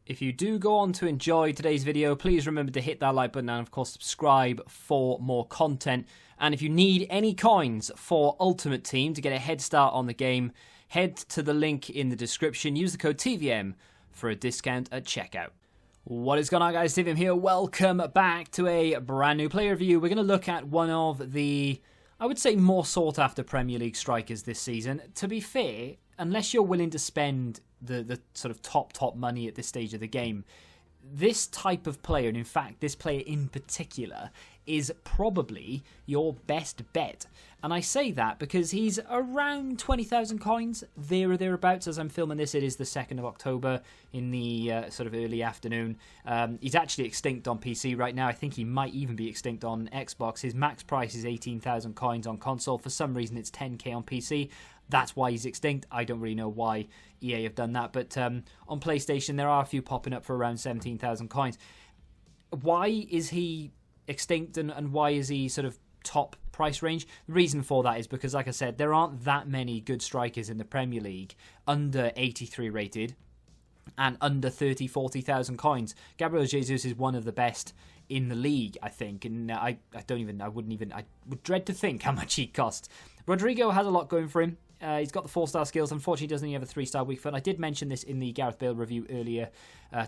If you do go on to enjoy today's video, please remember to hit that like button and of course subscribe for more content. And if you need any coins for Ultimate Team to get a head start on the game, head to the link in the description. Use the code TVM for a discount at checkout. What is going on, guys? TVM here. Welcome back to a brand new player review. We're going to look at one of the, I would say, more sought after Premier League strikers this season. To be fair, unless you're willing to spend the sort of top money at this stage of the game, this type of player, and in fact this player in particular, is probably your best bet. And I say that because he's around 20,000 coins, there or thereabouts. As I'm filming this, it is the 2nd of October in the sort of early afternoon. He's actually extinct on PC right now. I think he might even be extinct on Xbox. His max price is 18,000 coins on console. For some reason, it's 10k on PC. That's why he's extinct. I don't really know why EA have done that. But on PlayStation, there are a few popping up for around 17,000 coins. Why is he extinct and why is he sort of top price range? The reason for that is because, like I said, there aren't that many good strikers in the Premier League under 83 rated and under 40,000 coins. Gabriel Jesus is one of the best in the league, I think, and I would dread to think how much he costs. Rodrigo has a lot going for him. He's got the 4-star skills. Unfortunately, doesn't he have a 3-star weak foot? I did mention this in the Gareth Bale review earlier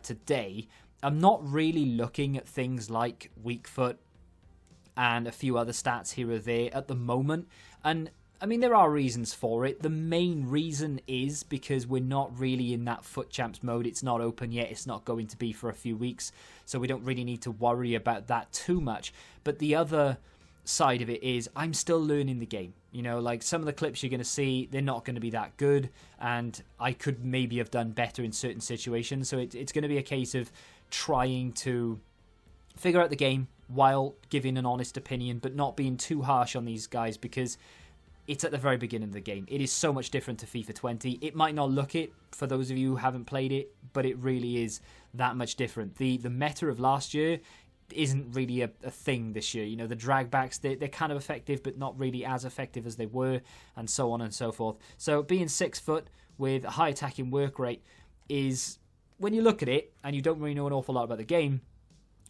today. I'm not really looking at things like weak foot and a few other stats here or there at the moment. And I mean, there are reasons for it. The main reason is because we're not really in that foot champs mode. It's not open yet. It's not going to be for a few weeks. So we don't really need to worry about that too much. But the other side of it is I'm still learning the game. You know, like some of the clips you're going to see, they're not going to be that good. And I could maybe have done better in certain situations. So it's going to be a case of trying to figure out the game while giving an honest opinion, but not being too harsh on these guys because it's at the very beginning of the game. It is so much different to FIFA 20. It might not look it for those of you who haven't played it, but it really is that much different. The meta of last year isn't really a thing this year. You know, the dragbacks, they're kind of effective, but not really as effective as they were, and so on and so forth. So being 6 foot with a high attacking work rate is, when you look at it and you don't really know an awful lot about the game,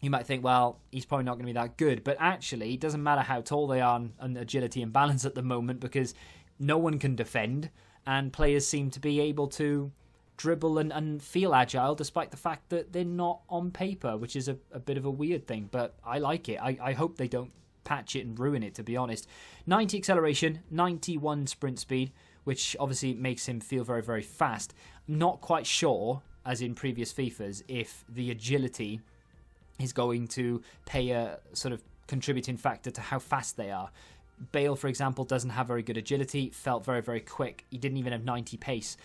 you might think, well, he's probably not going to be that good. But actually, it doesn't matter how tall they are and agility and balance at the moment because no one can defend and players seem to be able to dribble and feel agile despite the fact that they're not on paper, which is a bit of a weird thing. But I like it. I hope they don't patch it and ruin it, to be honest. 90 acceleration, 91 sprint speed, which obviously makes him feel very, very fast. Not quite sure, as in previous FIFAs, if the agility is going to play a sort of contributing factor to how fast they are. Bale, for example, doesn't have very good agility, felt very, very quick. He didn't even have 90 pace.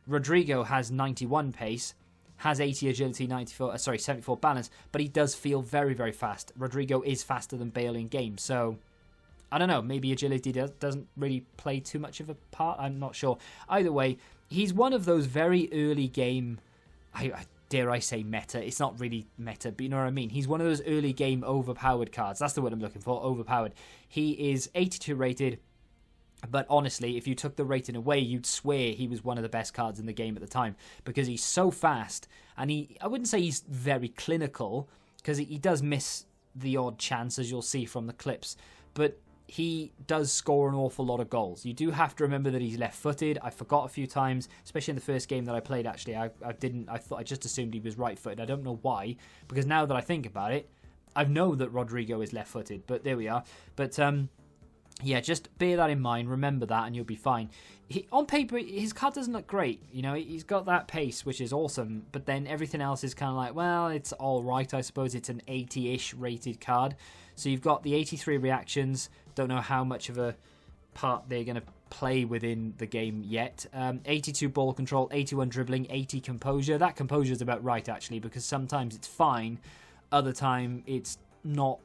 Rodrigo has 91 pace, has 80 agility, 74 balance, but he does feel very, very fast. Rodrigo is faster than Bale in game, so I don't know, maybe agility doesn't really play too much of a part, I'm not sure. Either way, he's one of those very early game, dare I say meta, it's not really meta, but you know what I mean. He's one of those early game overpowered cards, that's the word I'm looking for, overpowered. He is 82 rated, but honestly, if you took the rating away, you'd swear he was one of the best cards in the game at the time because he's so fast, and I wouldn't say he's very clinical because he does miss the odd chance, as you'll see from the clips, but he does score an awful lot of goals. You do have to remember that he's left-footed. I forgot a few times, especially in the first game that I played, actually. I just assumed he was right-footed. I don't know why, because now that I think about it, I know that Rodrigo is left-footed, but there we are. But yeah, just bear that in mind, remember that, and you'll be fine. On paper, his card doesn't look great. You know, he's got that pace, which is awesome, but then everything else is kind of like, well, it's all right, I suppose. It's an 80-ish rated card. So you've got the 83 reactions. Don't know how much of a part they're going to play within the game yet. 82 ball control, 81 dribbling, 80 composure. That composure is about right, actually, because sometimes it's fine. Other time, it's not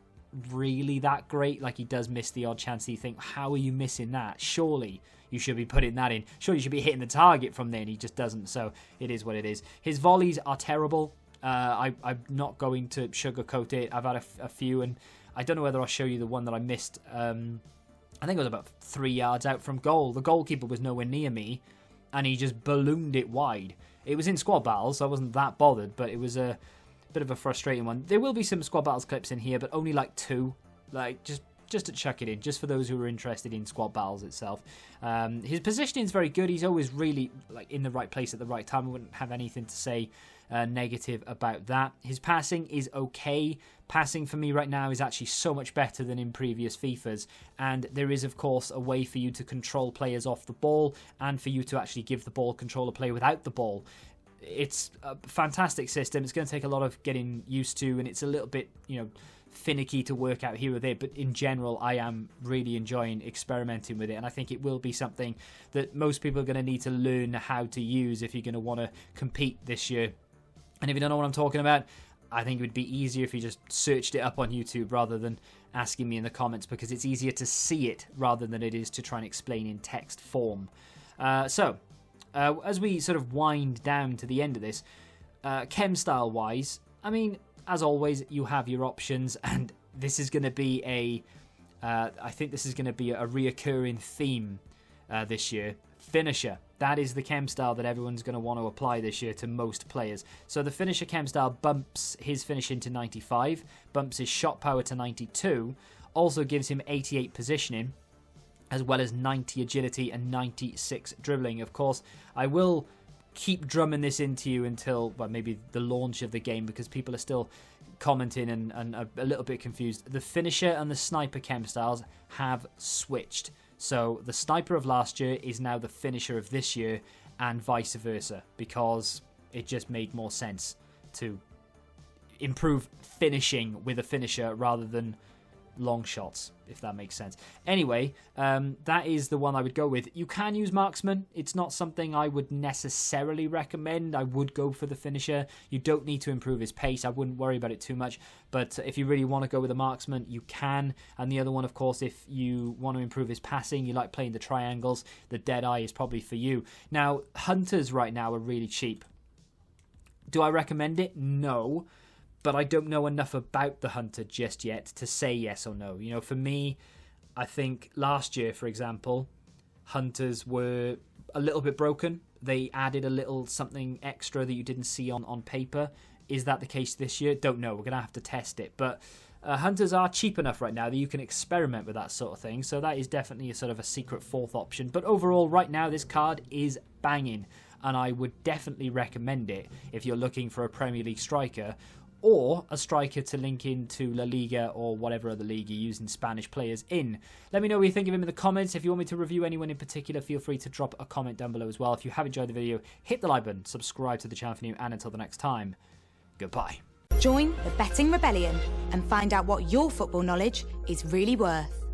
really that great. Like, he does miss the odd chance that you think, how are you missing that? Surely you should be putting that in. Surely you should be hitting the target from there, and he just doesn't. So it is what it is. His volleys are terrible. I'm not going to sugarcoat it. I've had a few, and I don't know whether I'll show you the one that I missed. I think it was about 3 yards out from goal. The goalkeeper was nowhere near me, and he just ballooned it wide. It was in squad battles, so I wasn't that bothered, but it was a bit of a frustrating one. There will be some squad battles clips in here, but only like 2. Like, just to chuck it in, just for those who are interested in squad battles itself. His positioning is very good. He's always really like in the right place at the right time. I wouldn't have anything to say negative about that. His passing is okay. Passing for me right now is actually so much better than in previous FIFAs, and there is of course a way for you to control players off the ball and for you to actually give the ball control a player without the ball. It's a fantastic system. It's going to take a lot of getting used to, and it's a little bit, finicky to work out here or there, but in general I am really enjoying experimenting with it, and I think it will be something that most people are going to need to learn how to use if you're going to want to compete this year. And if you don't know what I'm talking about, I think it would be easier if you just searched it up on YouTube rather than asking me in the comments, because it's easier to see it rather than it is to try and explain in text form. So as we sort of wind down to the end of this, chem style wise, I mean, as always, you have your options, and this is going to be I think this is going to be a reoccurring theme this year. Finisher. That is the chem style that everyone's going to want to apply this year to most players. So the finisher chem style bumps his finishing to 95, bumps his shot power to 92, also gives him 88 positioning, as well as 90 agility and 96 dribbling. Of course, I will keep drumming this into you until, well, maybe the launch of the game, because people are still commenting and a little bit confused. The finisher and the sniper chem styles have switched. So the sniper of last year is now the finisher of this year, and vice versa, because it just made more sense to improve finishing with a finisher rather than long shots, if that makes sense. Anyway, that is the one I would go with. You can use marksman. It's not something I would necessarily recommend. I would go for the finisher. You don't need to improve his pace. I wouldn't worry about it too much. But if you really want to go with a marksman, you can. And the other one, of course, if you want to improve his passing, you like playing the triangles, the Deadeye is probably for you. Now, hunters right now are really cheap. Do I recommend it? No. But I don't know enough about the hunter just yet to say yes or no. For me, I think last year, for example, hunters were a little bit broken. They added a little something extra that you didn't see on paper. Is that the case this year? Don't know. We're going to have to test it. But hunters are cheap enough right now that you can experiment with that sort of thing. So that is definitely a sort of a secret fourth option. But overall, right now, this card is banging. And I would definitely recommend it if you're looking for a Premier League striker, or a striker to link into La Liga or whatever other league you're using Spanish players in. Let me know what you think of him in the comments. If you want me to review anyone in particular, feel free to drop a comment down below as well. If you have enjoyed the video, hit the like button, subscribe to the channel for new, and until the next time, goodbye. Join the Betting Rebellion and find out what your football knowledge is really worth.